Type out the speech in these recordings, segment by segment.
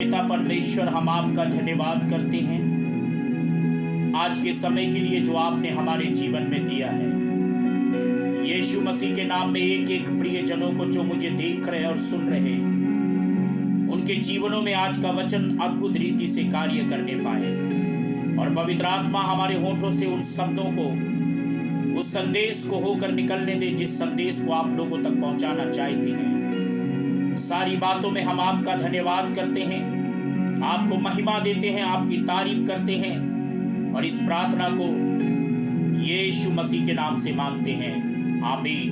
पिता परमेश्वर, हम आपका धन्यवाद करते हैं आज के समय के लिए जो आपने हमारे जीवन में दिया है। यीशु मसीह के नाम में एक एक प्रियजनों को जो मुझे देख रहे और सुन रहे, उनके जीवनों में आज का वचन अद्भुत रीति से कार्य करने पाए और पवित्र आत्मा हमारे होठों से उन शब्दों को, उस संदेश को होकर निकलने दे जिस संदेश को आप लोगों तक पहुंचाना चाहते हैं। सारी बातों में हम आपका धन्यवाद करते हैं, आपको महिमा देते हैं, आपकी तारीफ करते हैं और इस प्रार्थना को यीशु मसीह के नाम से मांगते हैं, आमीन।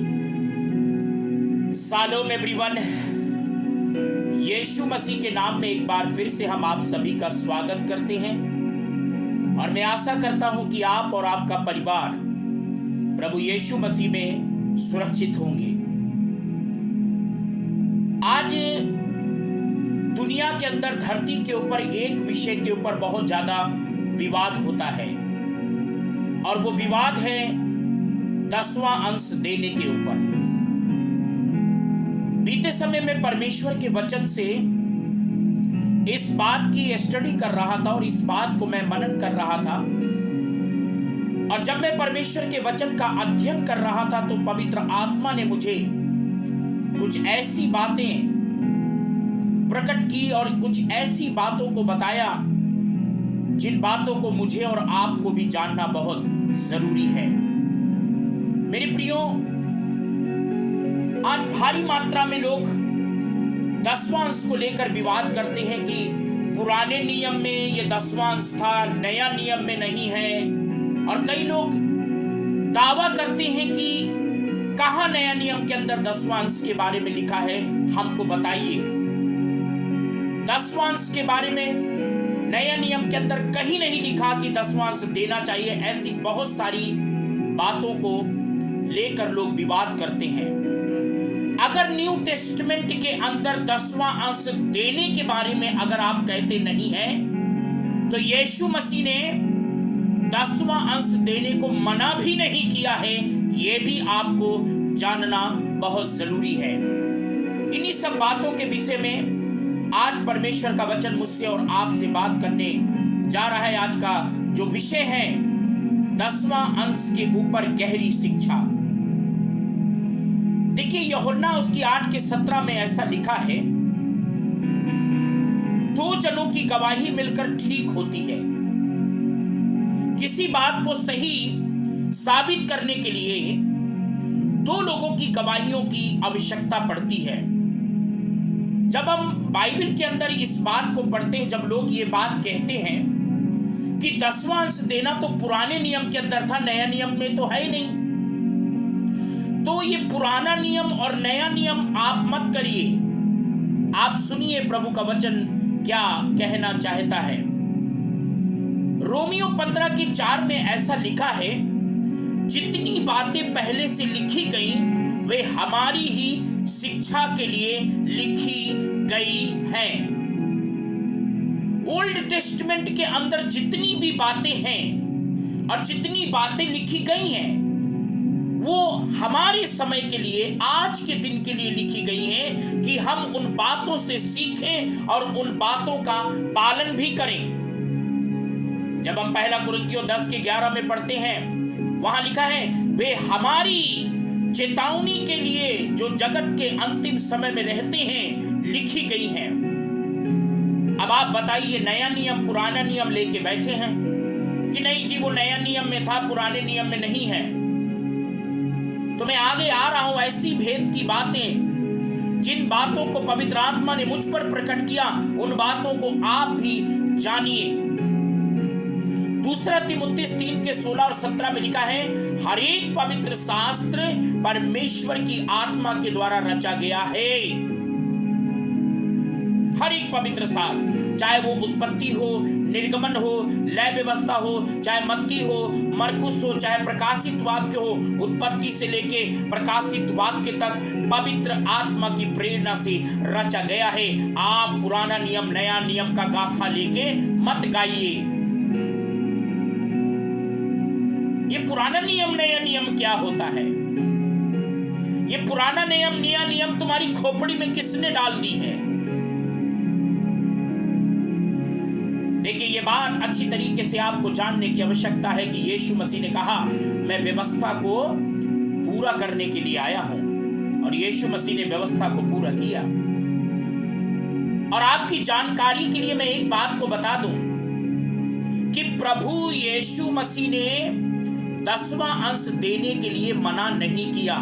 शालोम एवरीवन, यीशु मसीह के नाम में एक बार फिर से हम आप सभी का स्वागत करते हैं और मैं आशा करता हूं कि आप और आपका परिवार प्रभु यीशु मसीह में सुरक्षित होंगे। आज दुनिया के अंदर, धरती के ऊपर एक विषय के ऊपर बहुत ज्यादा विवाद होता है और वो विवाद है 10वां अंश देने के ऊपर। बीते समय में परमेश्वर के वचन से इस बात की स्टडी कर रहा था और इस बात को मैं मनन कर रहा था और जब मैं परमेश्वर के वचन का अध्ययन कर रहा था तो पवित्र आत्मा ने मुझे कुछ ऐसी बातें प्रकट की और कुछ ऐसी बातों को बताया जिन बातों को मुझे और आपको भी जानना बहुत जरूरी है। मेरे प्रियो, आज भारी मात्रा में लोग 10वां अंश को लेकर विवाद करते हैं कि पुराने नियम में ये 10वां अंश था, नया नियम में नहीं है। और कई लोग दावा करते हैं कि कहां नया नियम के अंदर 10वां अंश के बारे में लिखा है, हमको बताइए। 10वां अंश के बारे में नया नियम के अंदर कहीं नहीं लिखा कि 10वां अंश देना चाहिए। ऐसी बहुत सारी बातों को लेकर लोग विवाद करते हैं। अगर न्यू टेस्टमेंट के अंदर 10वां अंश देने के बारे में अगर आप कहते नहीं है तो यीशु मसीह ने 10वां अंश देने को मना भी नहीं किया है, यह भी आपको जानना बहुत जरूरी है। इन्हीं सब बातों के विषय में आज परमेश्वर का वचन मुझसे और आपसे बात करने जा रहा है। आज का जो विषय है 10वां अंश के ऊपर गहरी शिक्षा। देखिए, यूहन्ना उसकी 8:17 में ऐसा लिखा है, 2 जनों की गवाही मिलकर ठीक होती है। किसी बात को सही साबित करने के लिए 2 लोगों की गवाहियों की आवश्यकता पड़ती है। जब हम बाइबल के अंदर इस बात को पढ़ते हैं, जब लोग ये बात कहते हैं कि 10वां अंश देना तो पुराने नियम के अंदर था, नया नियम में तो है ही नहीं, तो ये पुराना नियम और नया नियम आप मत करिए। आप सुनिए प्रभु का वचन क्या कहना चाहता है। रोमियो 15:4 में ऐसा लिखा है, जितनी बातें पहले से लिखी गई वे हमारी ही शिक्षा के लिए लिखी गई हैं। ओल्ड टेस्टमेंट के अंदर जितनी भी बातें हैं और जितनी बातें लिखी गई हैं वो हमारे समय के लिए, आज के दिन के लिए लिखी गई हैं कि हम उन बातों से सीखें और उन बातों का पालन भी करें। जब हम 1 कुरिन्थियों 10:11 में पढ़ते हैं, वहां लिखा है, वे हमारी चेतावनी के लिए जो जगत के अंतिम समय में रहते हैं लिखी गई हैं। अब आप बताइए, नया नियम पुराना नियम लेके बैठे हैं कि नहीं जी वो नया नियम में था, पुराने नियम में नहीं है। तो मैं आगे आ रहा हूं, ऐसी भेद की बातें, जिन बातों को पवित्र आत्मा ने मुझ पर प्रकट किया, उन बातों को आप भी जानिए। 2 तीमुथियुस 3:16 और 17 में लिखा है, हर एक पवित्र शास्त्र परमेश्वर की आत्मा के द्वारा रचा गया है। हर एक पवित्र शास्त्र, चाहे वो उत्पत्ति हो, निर्गमन हो, लय व्यवस्था हो, चाहे मत्ती हो, मरकुस हो, चाहे प्रकाशित वाक्य हो, उत्पत्ति से लेके प्रकाशित वाक्य तक पवित्र आत्मा की प्रेरणा से रचा गया है। आप पुराना नियम नया नियम का गाथा लेके मत गाइए। ये पुराना नियम नया नियम क्या होता है? ये पुराना नियम नया नियम तुम्हारी खोपड़ी में किसने डाल दी है? देखिए, ये बात अच्छी तरीके से आपको जानने की आवश्यकता है कि यीशु मसीह ने कहा, मैं व्यवस्था को पूरा करने के लिए आया हूं, और यीशु मसीह ने व्यवस्था को पूरा किया। और आपकी जानकारी के लिए मैं एक बात को बता दूं कि प्रभु यीशु मसीह ने 10वां अंश देने के लिए मना नहीं किया।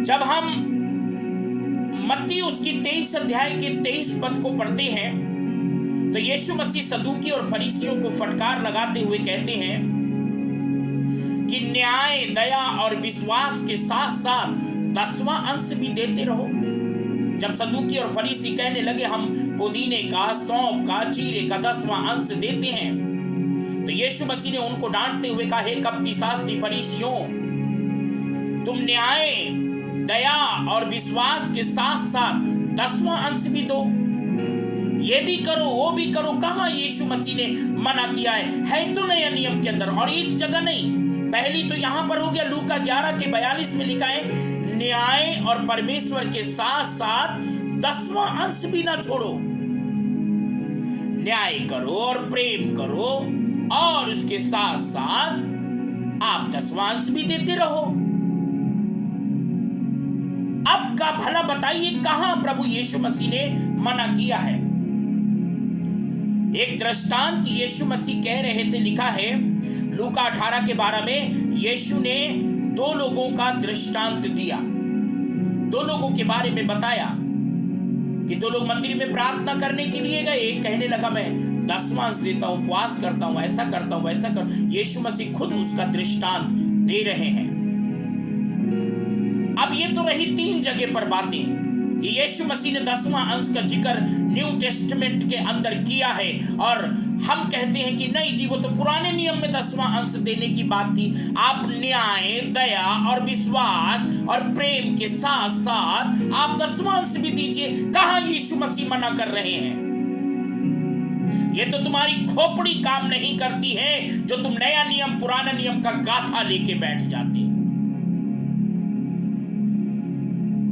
जब हम मत्ती उसकी 23 अध्याय के 23 पद को पढ़ते हैं तो यीशु मसीह सदूकी और फरीसियों को फटकार लगाते हुए कहते हैं कि न्याय, दया और विश्वास के साथ साथ 10वां अंश भी देते रहो। जब सदूकी और फरीसी कहने लगे हम पुदीने का, सौंफ का, जीरे का 10वां अंश देते हैं, तो यीशु मसीह ने उनको डांटते हुए कहा, हे कपटी शास्त्री फरीसियों, तुम न्याय, दया और विश्वास के साथ साथ 10वां अंश भी दो, ये भी करो, वो भी करो। कहां यीशु मसीह ने मना किया है तो नया नियम के अंदर, और एक जगह नहीं। पहली तो यहां पर हो गया, लूका 11 के 42 में लिखा है, न्याय और परमेश्वर के साथ साथ 10वां अंश भी ना छोड़ो। न्याय करो और प्रेम करो, और उसके साथ साथ आप 10वां अंश भी देते रहो। अब का भला बताइए, कहां प्रभु यीशु मसीह ने मना किया है? एक दृष्टांत यीशु मसीह कह रहे थे, लिखा है लूका 18 के 12 में, यीशु ने 2 लोगों का दृष्टांत दिया। 2 लोगों के बारे में बताया कि 2 लोग मंदिर में प्रार्थना करने के लिए गए। एक कहने लगा मैं 10वां अंश देता हूं, उपवास करता हूं, ऐसा करता हूं, वैसा कर। यीशु मसीह खुद उसका दृष्टांत दे रहे हैं। अब ये तो रही 3 जगह पर बातें कि यीशु मसीह ने 10वां अंश का जिक्र न्यू टेस्टमेंट के अंदर किया है, और हम कहते हैं कि नहीं जी, वो तो पुराने नियम में 10वां अंश देने की बात थी। आप न्याय, दया और विश्वास और प्रेम के साथ साथ आप 10वां अंश भी दीजिए। कहां यीशु मसीह मना कर रहे हैं? ये तो तुम्हारी खोपड़ी काम नहीं करती है जो तुम नया नियम पुराना नियम का गाथा लेके बैठ जाते।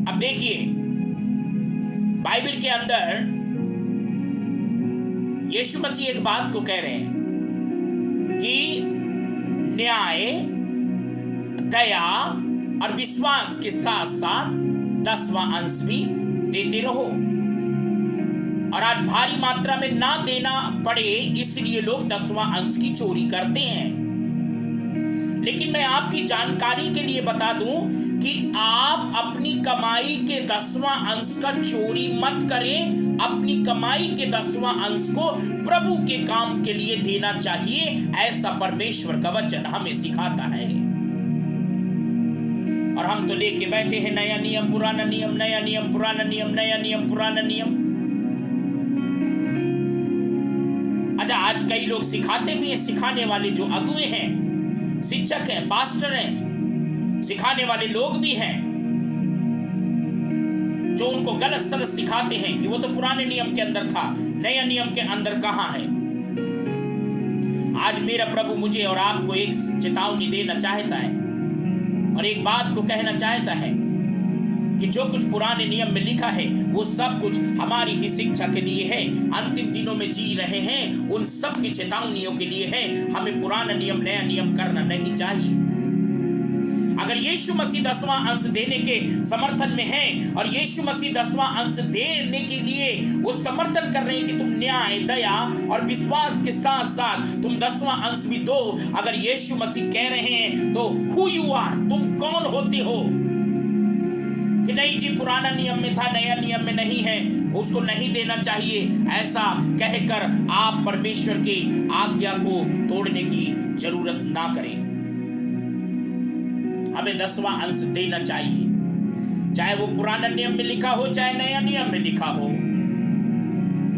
अब देखिए, बाइबल के अंदर यीशु मसीह एक बात को कह रहे हैं कि न्याय, दया और विश्वास के साथ साथ 10वां अंश भी देते रहो। और आज भारी मात्रा में ना देना पड़े इसलिए लोग 10वां अंश की चोरी करते हैं। लेकिन मैं आपकी जानकारी के लिए बता दूं कि आप अपनी कमाई के 10वां अंश का चोरी मत करें। अपनी कमाई के 10वां अंश को प्रभु के काम के लिए देना चाहिए, ऐसा परमेश्वर का वचन हमें सिखाता है। और हम तो लेके बैठे हैं नया नियम पुराना नियम, नया नियम पुराना नियम, नया नियम पुराना नियम। अच्छा, आज कई लोग सिखाते भी हैं, सिखाने वाले जो अगुए हैं, शिक्षक हैं, पास्टर हैं, सिखाने वाले लोग भी हैं जो उनको गलत सलत सिखाते हैं कि वो तो पुराने नियम के अंदर था, नया नियम के अंदर कहां है। आज मेरा प्रभु मुझे और आपको एक चेतावनी देना चाहता है और एक बात को कहना चाहता है कि जो कुछ पुराने नियम में लिखा है वो सब कुछ हमारी ही शिक्षा के लिए है। अंतिम दिनों में जी रहे हैं, उन सब की चेतावनियों के लिए है। हमें पुराना नियम नया नियम करना नहीं चाहिए। अगर यीशु मसीह 10वां अंश देने के समर्थन में है और यीशु मसीह 10वां अंश देने के लिए वो समर्थन कर रहे हैं कि तुम न्याय, दया और विश्वास के साथ साथ तुम 10वां अंश भी दो, अगर यीशु मसीह कह रहे हैं तो हु यू आर, तुम कौन होते हो कि नहीं जी पुराना नियम में था, नया नियम में नहीं है, उसको नहीं देना चाहिए, ऐसा कहकर आप परमेश्वर की आज्ञा को तोड़ने की जरूरत ना करें। हमें 10वां अंश देना चाहिए, चाहे वो पुराना नियम में लिखा हो चाहे नया नियम में लिखा हो।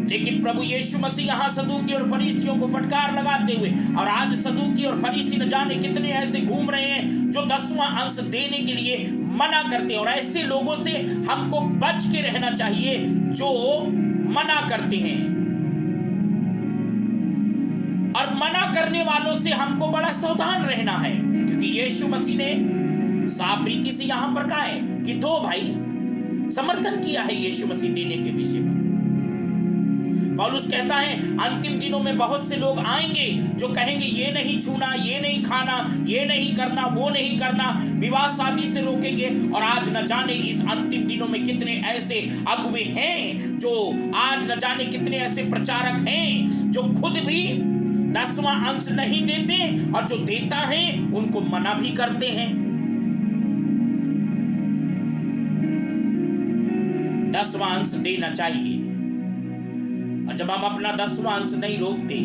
लेकिन प्रभु यीशु मसीह यहाँ सदूकी और फरीसियों को फटकार लगाते हुए, और आज सदूकी और फरीसी न जाने कितने ऐसे घूम रहे हैं जो 10वां अंश देने के लिए मना करते हैं। और ऐसे लोगों से हमको बच के रहना चाहिए जो मना करते हैं, और मना करने वालों से हमको बड़ा सावधान रहना है, क्योंकि यीशु मसीह ने साफ रीति से यहां पर कहा है कि 2 भाई समर्थन किया है यीशु मसीह देने के विषय में। पौलुस कहता है अंतिम दिनों में बहुत से लोग आएंगे जो कहेंगे ये नहीं छूना, ये नहीं खाना, ये नहीं करना, वो नहीं करना, विवाह शादी से रोकेंगे। और आज न जाने इस अंतिम दिनों में कितने ऐसे अगुवे हैं, जो आज न जाने कितने ऐसे प्रचारक हैं जो खुद भी 10वां अंश नहीं देते और जो देता है उनको मना भी करते हैं। 10वां अंश देना चाहिए, और जब हम अपना 10वां अंश नहीं रोकते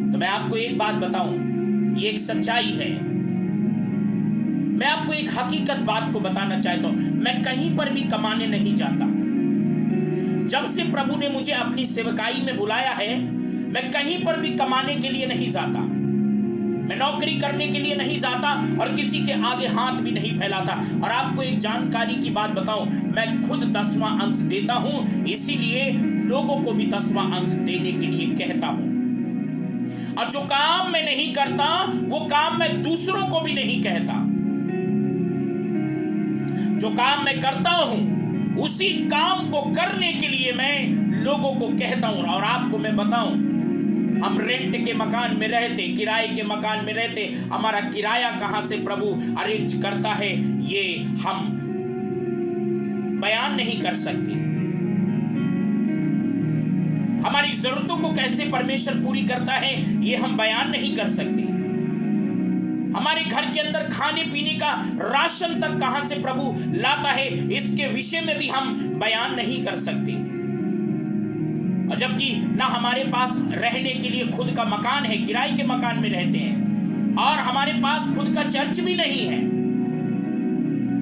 तो मैं आपको एक बात बताऊं, ये एक सच्चाई है। मैं आपको एक हकीकत बात को बताना चाहता हूं। मैं कहीं पर भी कमाने नहीं जाता। जब से प्रभु ने मुझे अपनी सेवकाई में बुलाया है, मैं कहीं पर भी कमाने के लिए नहीं जाता, मैं नौकरी करने के लिए नहीं जाता और किसी के आगे हाथ भी नहीं फैलाता। और आपको एक जानकारी की बात बताऊं, मैं खुद 10वां अंश देता हूं, इसीलिए लोगों को भी 10वां अंश देने के लिए कहता हूं। और जो काम मैं नहीं करता वो काम मैं दूसरों को भी नहीं कहता। जो काम मैं करता हूं उसी काम को करने के लिए मैं लोगों को कहता हूं। और आपको मैं बताऊं, हम रेंट के मकान में रहते, किराए के मकान में रहते, हमारा किराया कहां से प्रभु अरेंज करता है ये हम बयान नहीं कर सकते। हमारी जरूरतों को कैसे परमेश्वर पूरी करता है ये हम बयान नहीं कर सकते। हमारे घर के अंदर खाने पीने का राशन तक कहां से प्रभु लाता है इसके विषय में भी हम बयान नहीं कर सकते। और जबकि ना हमारे पास रहने के लिए खुद का मकान है, किराए के मकान में रहते हैं, और हमारे पास खुद का चर्च भी नहीं है।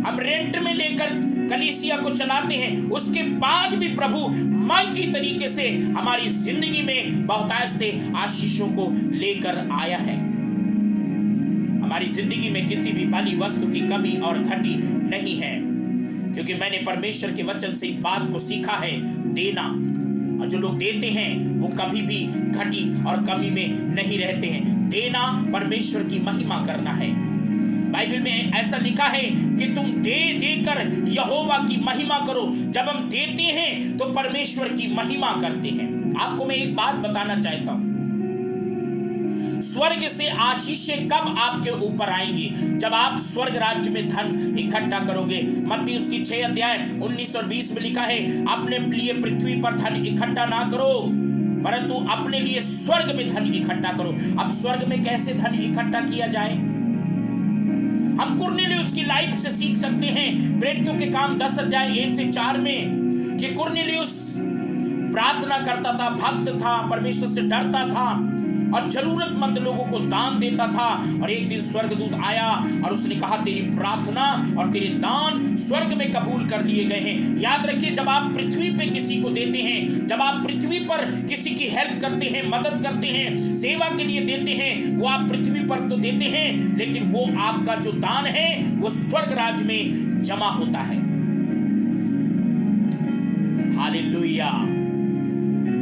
हम रेंट में लेकर कलीसिया को चलाते हैं। उसके बाद भी प्रभु माइटी तरीके से हमारी जिंदगी में बहुतायत से आशीषों को लेकर आया है। हमारी जिंदगी में किसी भी भली वस्तु की कमी और घटी नहीं है, क्योंकि मैंने परमेश्वर के वचन से इस बात को सीखा है, देना। और जो लोग देते हैं वो कभी भी घटी और कमी में नहीं रहते हैं। देना परमेश्वर की महिमा करना है। बाइबल में ऐसा लिखा है कि तुम दे देकर यहोवा की महिमा करो। जब हम देते हैं तो परमेश्वर की महिमा करते हैं। आपको मैं एक बात बताना चाहता हूं, स्वर्ग से आशीषें कब आपके ऊपर आएंगी? जब आप स्वर्ग राज्य में धन इकट्ठा करोगे। मत्ती उसकी 6 अध्याय 19 और 20 में लिखा है, अपने लिए पृथ्वी पर धन इकट्ठा ना करो, परंतु अपने लिए स्वर्ग में धन इकट्ठा करो। अब स्वर्ग में कैसे धन इकट्ठा किया जाए? हम कुरनेलियुस की लाइफ से सीख सकते हैं। प्रेरितों के काम 10 अध्याय 1 से 4 में कि कुरनेलियुस प्रार्थना करता था, भक्त था, परमेश्वर से डरता था और जरूरतमंद लोगों को दान देता था। और एक दिन स्वर्गदूत आया और उसने कहा, तेरी प्रार्थना और तेरे दान स्वर्ग में कबूल कर लिए गए हैं। याद रखिए, जब आप पृथ्वी पे किसी को देते हैं, जब आप पृथ्वी पर किसी की हेल्प करते हैं, मदद करते हैं, सेवा के लिए देते हैं, वो आप पृथ्वी पर तो देते हैं, लेकिन वो आपका जो दान है वो स्वर्ग राज्य में जमा होता है। हालेलुया।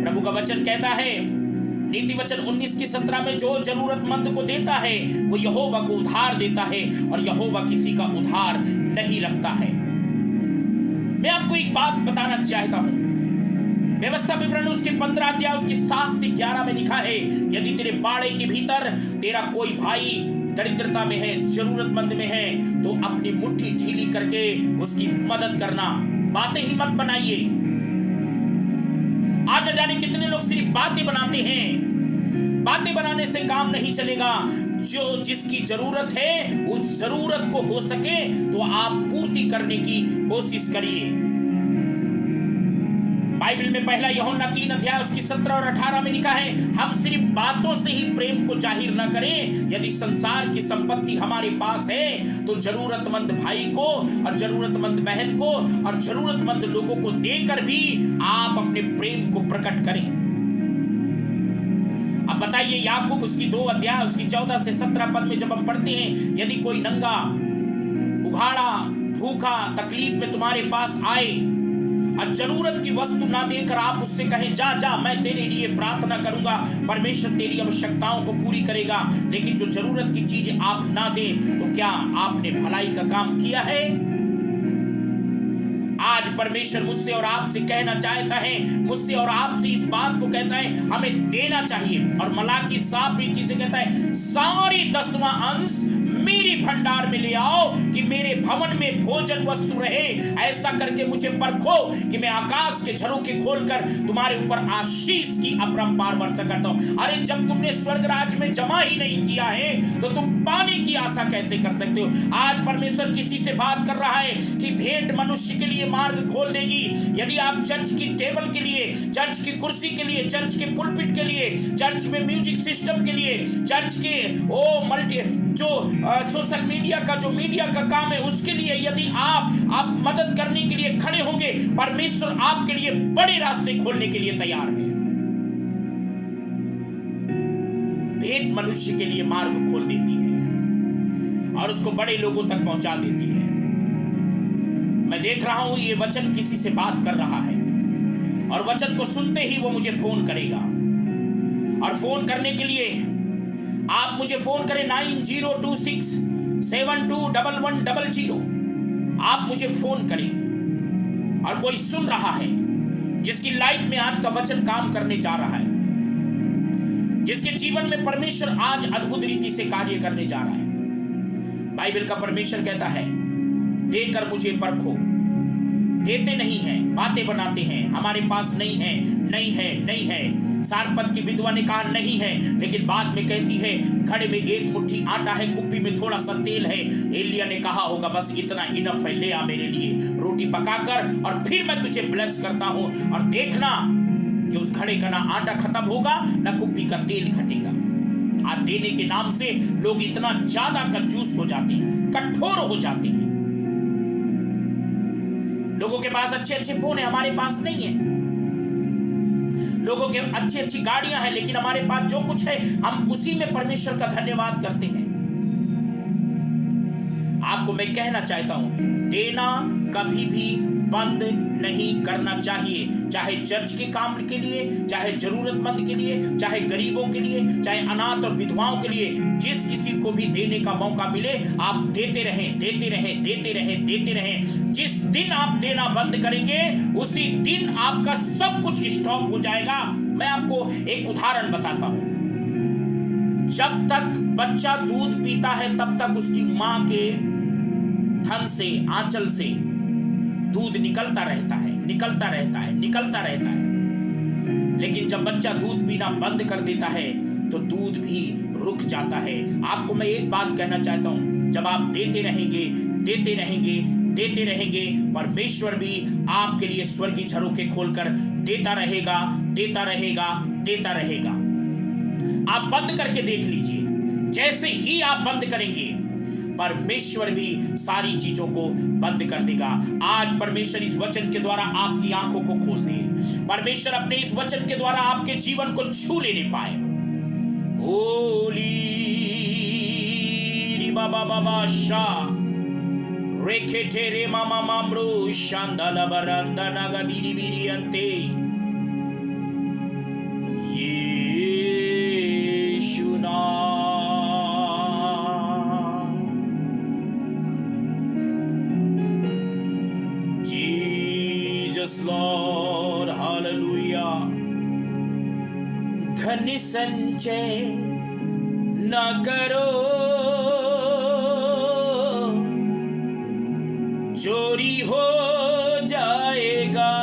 प्रभु का वचन कहता है, नीति वचन 19 की 17 में, जो जरूरतमंद को देता है वो यहोवा को उधार देता है और यहोवा किसी का उधार नहीं रखता है। मैं आपको एक बात बताना चाहता हूं। व्यवस्था विवरण उसके 15 अध्याय उसकी 7 से 11 में लिखा है, यदि तेरे बाड़े के भीतर तेरा कोई भाई दरिद्रता में है, जरूरतमंद में है, तो अपनी मुट्ठी ढीली करके उसकी मदद करना। बातें ही मत बनाइए। आज न जाने कितने लोग सिर्फ बातें बनाते हैं। बातें बनाने से काम नहीं चलेगा। जो जिसकी जरूरत है उस जरूरत को हो सके तो आप पूर्ति करने की कोशिश करिए। बाइबल में पहला यूहन्ना 3 अध्याय उसकी 17 और 18 में लिखा है, हम सिर्फ बातों से ही प्रेम को जाहिर न करें। यदि संसार की संपत्ति हमारे पास है तो जरूरतमंद भाई को और जरूरतमंद बहन को और जरूरतमंद लोगों को देकर भी आप अपने प्रेम को प्रकट करें। अब बताइए, याकूब उसकी 2 अध्याय उसकी 14 से 17 पद में जब हम पढ़ते हैं, यदि कोई नंगा, उघाड़ा, भूखा, तकलीफ में तुम्हारे पास आए और जरूरत की वस्तु ना देकर आप उससे कहें, जा जा मैं तेरे लिए प्रार्थना करूंगा, परमेश्वर तेरी आवश्यकताओं को पूरी करेगा, लेकिन जो जरूरत की चीजें आप ना दें, तो क्या आपने भलाई का काम किया है? आज परमेश्वर मुझसे और आपसे कहना चाहता है, मुझसे और आपसे इस बात को कहता है हमें देना चाहिए। और मलाकी साफ रीति से कहता है सारी 10वां अंश मेरे भंडार में ले आओ कि मेरे भवन में भोजन वस्तु रहे। ऐसा करके मुझे परखो कि मैं आकाश के झरोखे खोलकर तुम्हारे ऊपर आशीष की अपरंपार वर्षा करता हूं। अरे जब तुमने स्वर्ग राज्य में जमा ही नहीं किया है तो तुम पाने की आशा कैसे कर सकते हो? आज परमेश्वर किसी से बात कर रहा है कि भेंट मनुष्य के लिए मार्ग खोल देगी। यदि आप चर्च की टेबल के लिए, चर्च की कुर्सी के लिए, चर्च के पुलपिट के लिए, चर्च में म्यूजिक सिस्टम के लिए, चर्च के मल्टी जो सोशल मीडिया का जो मीडिया का काम है उसके लिए यदि आप मदद करने के लिए खड़े होंगे, परमेश्वर आपके लिए बड़े रास्ते खोलने के लिए तैयार है। भेंट मनुष्य के लिए मार्ग खोल देती है और उसको बड़े लोगों तक पहुंचा देती है। मैं देख रहा हूं ये वचन किसी से बात कर रहा है और वचन को सुनते ही वो मुझे फोन करेगा। और फोन करने के लिए आप मुझे फोन करें 9026721100। आप मुझे फोन करें। और कोई सुन रहा है जिसकी लाइफ में आज का वचन काम करने जा रहा है, जिसके जीवन में परमेश्वर आज अद्भुत रीति से कार्य करने जा रहा है। बाइबल का परमेश्वर कहता है देकर मुझे परखो। देते नहीं हैं, बातें बनाते हैं, हमारे पास नहीं है, नहीं है, नहीं है। सारपत की विधवा ने कहा नहीं है, लेकिन बाद में कहती है घड़े में एक मुट्ठी आटा है, कुप्पी में थोड़ा सा तेल है। एलिया ने कहा होगा बस इतना इनफ है, ले आ मेरे लिए रोटी पकाकर और फिर मैं तुझे ब्लेस करता हूं। और देखना कि उस घड़े का ना आटा खत्म होगा ना कुप्पी का तेल घटेगा। आज देने के नाम से लोग इतना ज्यादा कंजूस हो जाते हैं, कठोर हो जाते हैं। लोगों के पास अच्छे अच्छे फोन है, हमारे पास नहीं है। लोगों के अच्छी अच्छी गाड़ियां हैं, लेकिन हमारे पास जो कुछ है हम उसी में परमेश्वर का धन्यवाद करते हैं। आपको मैं कहना चाहता हूं देना कभी भी बंद नहीं करना चाहिए। चाहे चर्च के काम के लिए, चाहे जरूरतमंद के लिए, चाहे गरीबों के लिए, चाहे अनाथ और विधवाओं के लिए, जिस किसी को भी देने का मौका मिले आप देते रहें, देते रहें, देते रहें, देते रहें। जिस दिन आप देना बंद करेंगे उसी दिन आपका सब कुछ स्टॉप हो जाएगा। मैं आपको एक उदाहरण बताता हूं। जब तक बच्चा दूध पीता है तब तक उसकी मां के थन से, आंचल से दूध निकलता रहता है, निकलता रहता है, निकलता रहता है। लेकिन जब बच्चा दूध पीना बंद कर देता है तो दूध भी रुक जाता है। आपको मैं एक बात कहना चाहता हूं, जब आप देते रहेंगे, देते रहेंगे, देते रहेंगे, परमेश्वर भी आपके लिए स्वर्गीय झरोखे खोलकर देता रहेगा, देता रहेगा, देता रहेगा। आप बंद करके देख लीजिए, जैसे ही आप बंद करेंगे परमेश्वर भी सारी चीजों को बंद कर देगा। आज परमेश्वर इस वचन के द्वारा आपकी आंखों को खोल दे। परमेश्वर अपने इस वचन के द्वारा आपके जीवन को छू लेने पाए। होली बाबा बाबा शाह रेखे टेरे मामा मामरो शांदाला बरंदा नागा बीरी बीरी अंते यीशु नाम। Lord, hallelujah. धन संचय न करो, चोरी हो जाएगा।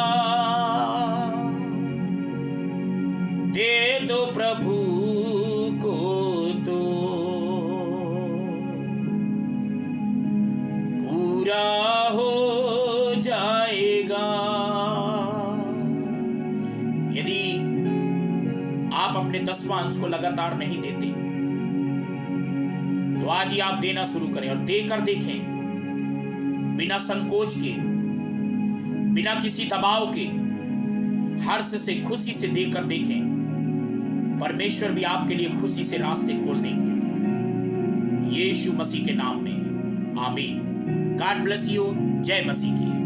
दे दो प्रभु को तो पूरा हो जाएगा। यदि आप अपने 10वां अंश को लगातार नहीं देते तो आज ही आप देना शुरू करें और देकर देखें, बिना संकोच के, बिना किसी दबाव के, हर्ष से, खुशी से देकर देखें। परमेश्वर भी आपके लिए खुशी से रास्ते खोल देंगे, यीशु मसीह के नाम में, आमीन। God bless you. जय मसीह की।